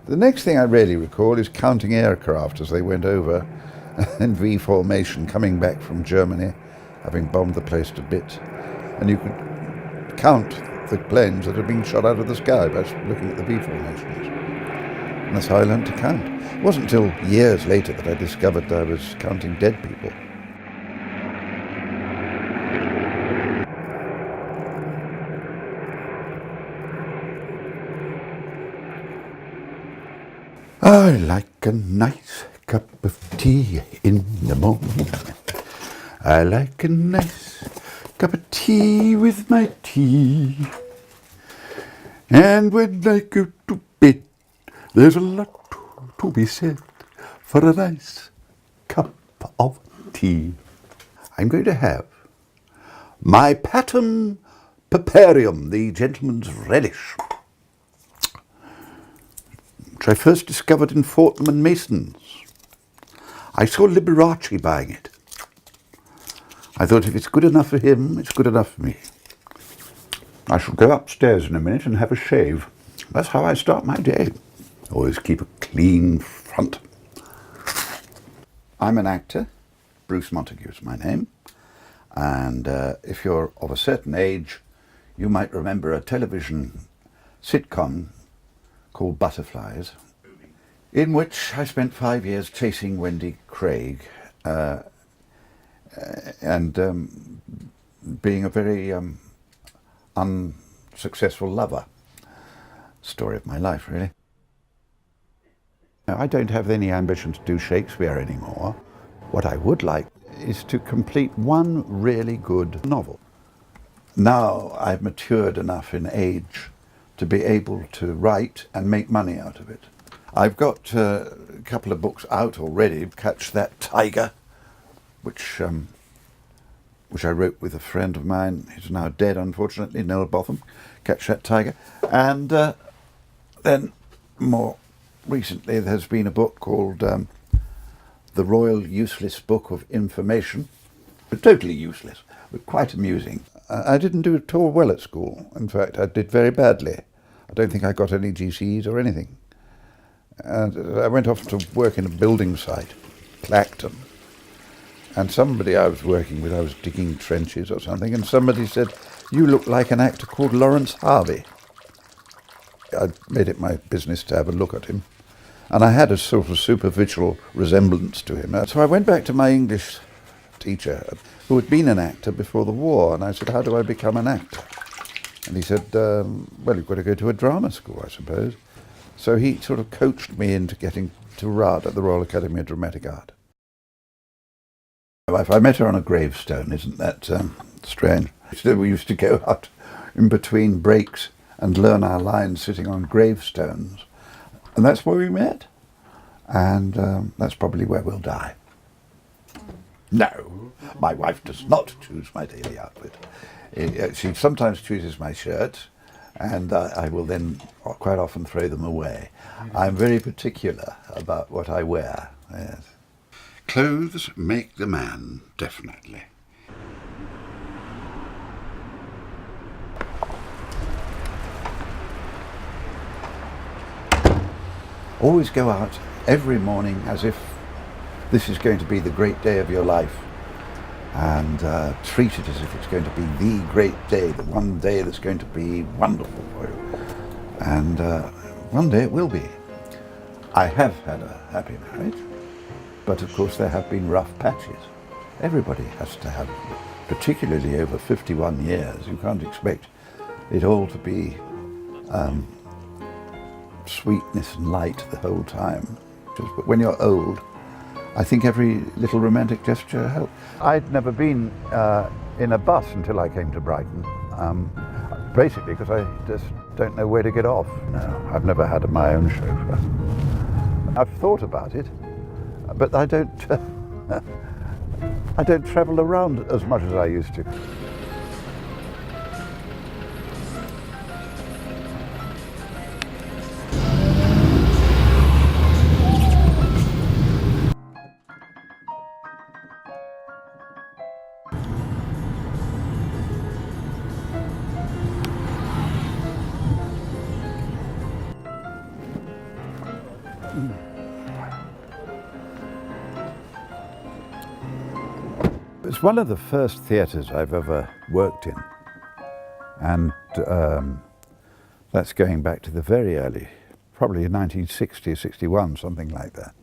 The next thing I really recall is counting aircraft as they went over in V formation, coming back from Germany, having bombed the place to bits. And you could count the planes that had been shot out of the sky by looking at the V formations. And that's how I learned to count. It wasn't until years later that I discovered I was counting dead people. I like a nice cup of tea in the morning. I like a nice cup of tea with my tea. And when I go to bed, there's a lot to be said for a nice cup of tea. I'm going to have my Patum Paparium, the gentleman's relish, which I first discovered in Fortnum and Mason's. I saw Liberace buying it. I thought if it's good enough for him, it's good enough for me. I shall go upstairs in a minute and have a shave. That's how I start my day. Always keep a clean front. I'm an actor. Bruce Montague is my name. And if you're of a certain age, you might remember a television sitcom called Butterflies, in which I spent 5 years chasing Wendy Craig and being a very unsuccessful lover. Story of my life, really. Now, I don't have any ambition to do Shakespeare anymore. What I would like is to complete one really good novel. Now I've matured enough in age to be able to write and make money out of it. I've got a couple of books out already. Catch That Tiger, which I wrote with a friend of mine. He's now dead, unfortunately, Noel Botham. Catch That Tiger. And then more recently there's been a book called The Royal Useless Book of Information. Totally useless, but quite amusing. I didn't do at all well at school. In fact, I did very badly. I don't think I got any GCEs or anything. And I went off to work in a building site, Clacton. And somebody I was working with, I was digging trenches or something, and somebody said, "You look like an actor called Lawrence Harvey." I made it my business to have a look at him. And I had a sort of superficial resemblance to him. So I went back to my English teacher, who had been an actor before the war, and I said, "How do I become an actor?" And he said, "Well, you've got to go to a drama school, I suppose." So he sort of coached me into getting to RAD at the Royal Academy of Dramatic Art. If I met her on a gravestone, isn't that strange? We used to go out in between breaks and learn our lines sitting on gravestones. And that's where we met. And that's probably where we'll die. No, my wife does not choose my daily outfit. She sometimes chooses my shirts, and I will then quite often throw them away. I'm very particular about what I wear, yes. Clothes make the man, definitely. Always go out every morning as if this is going to be the great day of your life, and treat it as if it's going to be the great day, the one day that's going to be wonderful for you. And one day it will be. I have had a happy marriage, but of course there have been rough patches. Everybody has to have, particularly over 51 years. You can't expect it all to be sweetness and light the whole time. But when you're old, I think every little romantic gesture helps. I'd never been in a bus until I came to Brighton, basically because I just don't know where to get off. No, I've never had my own chauffeur. I've thought about it, but I don't travel around as much as I used to. It's one of the first theatres I've ever worked in, and that's going back to the very early, probably 1960, 61, something like that.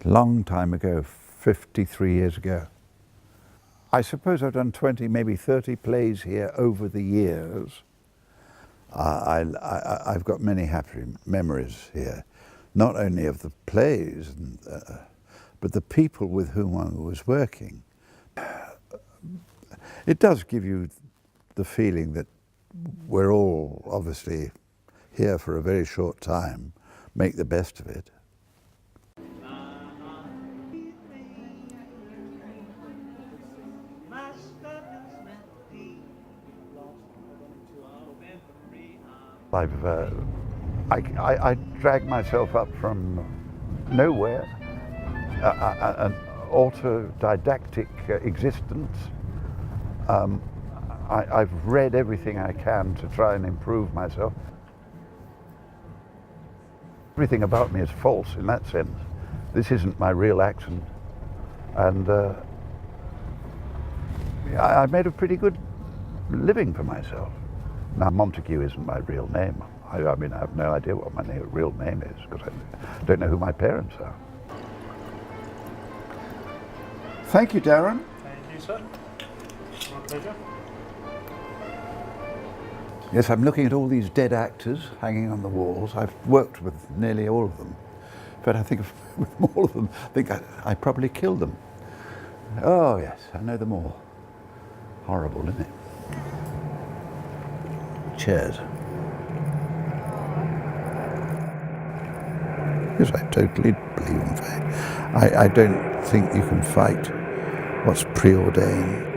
Long time ago, 53 years ago. I suppose I've done 20, maybe 30 plays here over the years. I've got many happy memories here, not only of the plays, but the people with whom I was working. It does give you the feeling that we're all obviously here for a very short time, make the best of it. I dragged myself up from nowhere, an autodidactic existence. I've read everything I can to try and improve myself. Everything about me is false in that sense. This isn't my real accent. And I made a pretty good living for myself. Now, Montague isn't my real name. I mean, I have no idea what my real name is because I don't know who my parents are. Thank you, Darren. Thank you, sir. My pleasure. Yes, I'm looking at all these dead actors hanging on the walls. I've worked with nearly all of them. But I think with all of them, I think I probably killed them. Oh, yes, I know them all. Horrible, isn't it? Chairs. Yes, I totally believe in fate. I don't think you can fight what's preordained.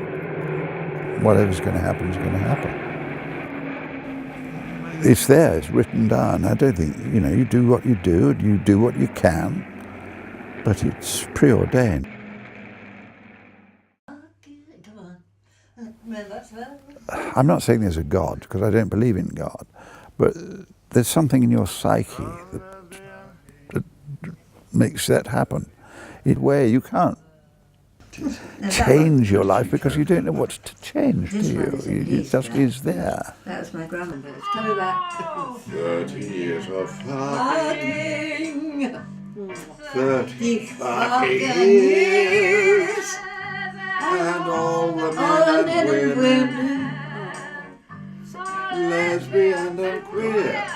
Whatever's going to happen is going to happen. It's there, it's written down. I don't think, you do what you do, and you do what you can, but it's preordained. I'm not saying there's a God, because I don't believe in God, but there's something in your psyche that makes that happen. In a way, you can't change your life because you don't know what's to change, do you? It just is there. That was my grandmother. It's coming back. 30 years of fucking. 30 fucking years. And all the men and women, lesbian and queer.